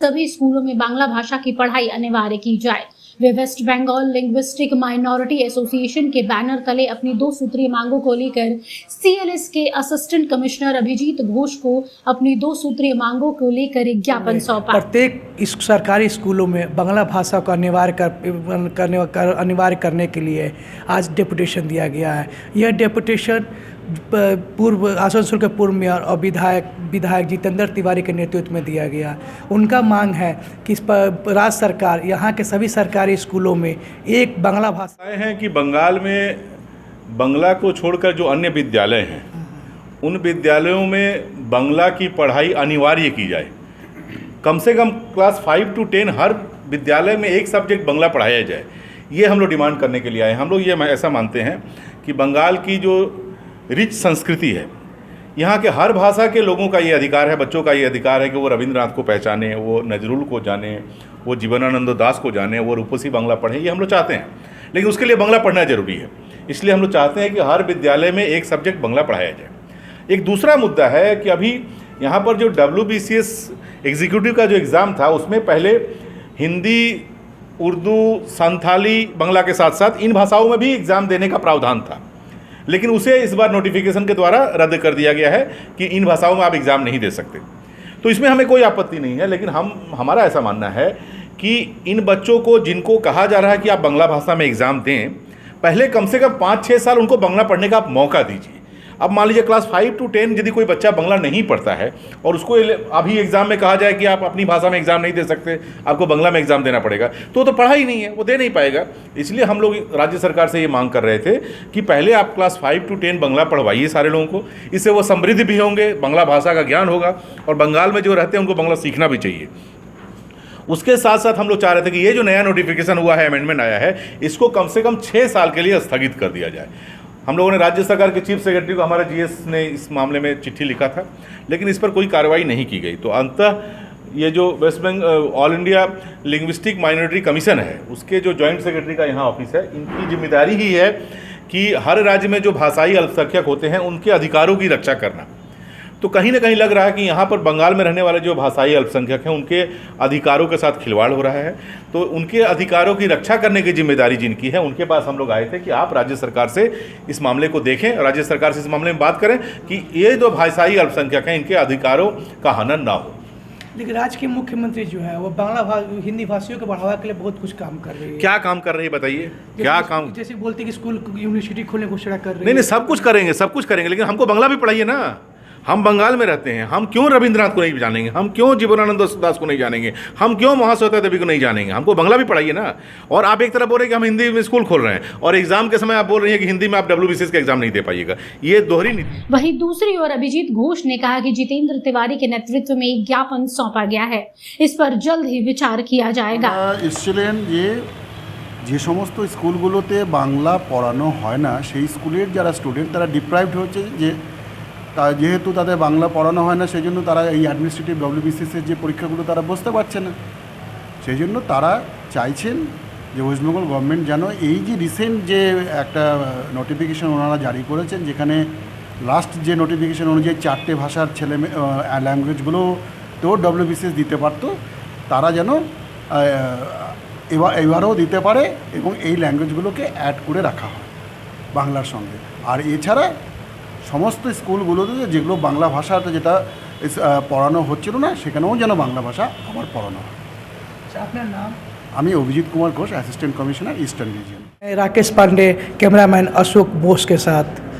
सभी स्कूलों में बांग्ला भाषा की पढ़ाई अनिवार्य की जाए। वे West Bengal linguistic minority association के बैनर तले अपनी 2 सूत्रीय मांगों को लेकर सीएलएस के असिस्टेंट कमिश्नर अभिजीत घोष को अपनी 2 सूत्रीय मांगों को लेकर एक ज्ञापन सौंपा। प्रत्येक सरकारी स्कूलों में बांग्ला भाषा को अनिवार्य करने के लिए आज डेपुटेशन दिया गया है। यह डेपुटेशन पूर्व आसनसोल के पूर्व मेयर और विधायक जितेंद्र तिवारी के नेतृत्व में दिया गया। उनका मांग है कि राज्य सरकार यहाँ के सभी सरकारी स्कूलों में एक बांग्ला भाषा हैं कि बंगाल में बांग्ला को छोड़कर जो अन्य विद्यालय हैं उन विद्यालयों में बांग्ला की पढ़ाई अनिवार्य की जाए। कम से कम क्लास 5 to 10 हर विद्यालय में एक सब्जेक्ट बांग्ला पढ़ाया जाए। ये हम लोग डिमांड करने के लिए आए हैं। हम लोग ये ऐसा मानते हैं कि बंगाल की जो रिच संस्कृति है, यहाँ के हर भाषा के लोगों का ये अधिकार है, बच्चों का ये अधिकार है कि वो रविंद्रनाथ को पहचाने, वो नजरुल को जाने, वो जीवनानंद दास को जाने, वो रूपसी बांग्ला पढ़ें। ये हम लोग चाहते हैं, लेकिन उसके लिए बांग्ला पढ़ना जरूरी है। इसलिए हम लोग चाहते हैं कि हर विद्यालय में एक सब्जेक्ट बांग्ला पढ़ाया जाए। एक दूसरा मुद्दा है कि अभी यहाँ पर जो WBCS एग्जीक्यूटिव का जो एग्ज़ाम था उसमें पहले हिंदी, उर्दू, संथाली, बांग्ला के साथ साथ इन भाषाओं में भी एग्ज़ाम देने का प्रावधान था, लेकिन उसे इस बार नोटिफिकेशन के द्वारा रद्द कर दिया गया है कि इन भाषाओं में आप एग्ज़ाम नहीं दे सकते। तो इसमें हमें कोई आपत्ति नहीं है, लेकिन हमारा ऐसा मानना है कि इन बच्चों को जिनको कहा जा रहा है कि आप बांग्ला भाषा में एग्ज़ाम दें, पहले कम से कम 5-6 साल उनको बांग्ला पढ़ने का आप मौका दीजिए। अब मान लीजिए क्लास 5 to 10 यदि कोई बच्चा बांग्ला नहीं पढ़ता है और उसको अभी एग्ज़ाम में कहा जाए कि आप अपनी भाषा में एग्ज़ाम नहीं दे सकते, आपको बांग्ला में एग्ज़ाम देना पड़ेगा, तो पढ़ा ही नहीं है, वो दे नहीं पाएगा। इसलिए हम लोग राज्य सरकार से ये मांग कर रहे थे कि पहले आप क्लास 5 to 10 बांग्ला पढ़वाइए सारे लोगों को। इससे वो समृद्ध भी होंगे, बांग्ला भाषा का ज्ञान होगा, और बंगाल में जो रहते हैं उनको बांग्ला सीखना भी चाहिए। उसके साथ साथ हम लोग चाह रहे थे कि ये जो नया नोटिफिकेशन हुआ है, अमेंडमेंट आया है, इसको कम से कम 6 साल के लिए स्थगित कर दिया जाए। हम लोगों ने राज्य सरकार के चीफ सेक्रेटरी को, हमारा GS ने इस मामले में चिट्ठी लिखा था, लेकिन इस पर कोई कार्रवाई नहीं की गई। तो अंततः ये जो West Bengal all India linguistic minority commission है, उसके जो जॉइंट सेक्रेटरी का यहाँ ऑफिस है, इनकी जिम्मेदारी ही है कि हर राज्य में जो भाषाई अल्पसंख्यक होते हैं उनके अधिकारों की रक्षा करना। तो कहीं ना कहीं लग रहा है कि यहाँ पर बंगाल में रहने वाले जो भाषाई अल्पसंख्यक हैं उनके अधिकारों के साथ खिलवाड़ हो रहा है। तो उनके अधिकारों की रक्षा करने की जिम्मेदारी जिनकी है, उनके पास हम लोग आए थे कि आप राज्य सरकार से इस मामले को देखें, राज्य सरकार से इस मामले में बात करें कि ये जो भाषाई अल्पसंख्यक हैं इनके अधिकारों का हनन ना हो। लेकिन राज्य के मुख्यमंत्री जो है वो हिंदी भाषियों को बढ़ावा के लिए बहुत कुछ काम कर रही है। क्या काम कर रही है बताइए? क्या काम? जैसे बोलते हैं कि स्कूल यूनिवर्सिटी खोलने की घोषणा कर रही है। नहीं, सब कुछ करेंगे, लेकिन हमको बांग्ला भी पढ़ाइए ना। हम बंगाल में रहते हैं, हम क्यों रविंद्रनाथ को नहीं जानेंगे, हम क्यों जीवनानंद दास को नहीं जानेंगे, हम क्यों महाश्वेता देवी को नहीं जानेंगे? हमको बांग्ला भी पढ़ाइए ना। और आप एक तरफ बोल रहे हैं कि हम हिंदी में स्कूल खोल रहे हैं, और एग्जाम के समय आप बोल रही हैं कि हिंदी में आप WBCS का एग्जाम नहीं दे पाइएगा। ये दोहरी नीति। वहीं दूसरी ओर अभिजीत घोष ने कहा कि जितेंद्र तिवारी के नेतृत्व में एक ज्ञापन सौंपा गया है, इस पर जल्द ही विचार किया जाएगा। যে সমস্ত স্কুলগুলোতে বাংলা পড়ানো হয় না সেই স্কুলের যারা স্টুডেন্ট তারা ডিপ্রাইভড হচ্ছে, যেহেতু তাদের বাংলা পড়ানো হয় না সেই জন্য তারা এই অ্যাডমিনিস্ট্রেটিভ WBCS যে পরীক্ষাগুলো তারা বসতে পারছে না। সেই জন্য তারা চাইছেন যে ওয়েস্ট বেঙ্গল গভর্নমেন্ট যেন এই যে রিসেন্ট যে একটা নোটিফিকেশন ওনারা জারি করেছেন, যেখানে লাস্ট যে নোটিফিকেশন অনুযায়ী 4টে ভাষার ল্যাঙ্গুয়েজগুলোতেও WBCS দিতে পারতো, তারা যেন এবারেও দিতে পারে এবং এই ল্যাঙ্গুয়েজগুলোকে অ্যাড করে রাখা হয় বাংলার সঙ্গে। আর এছাড়া সমস্ত স্কুলগুলোতে যেগুলো বাংলা ভাষাতে যেটা পড়ানো হচ্ছিল না সেখানেও যেন বাংলা ভাষা আবার পড়ানো হয়। আপনার নাম? আমি Abhijit Kumar Ghosh, assistant commissioner eastern region. Rakesh Pandey, cameraman Ashok Bose के साथ।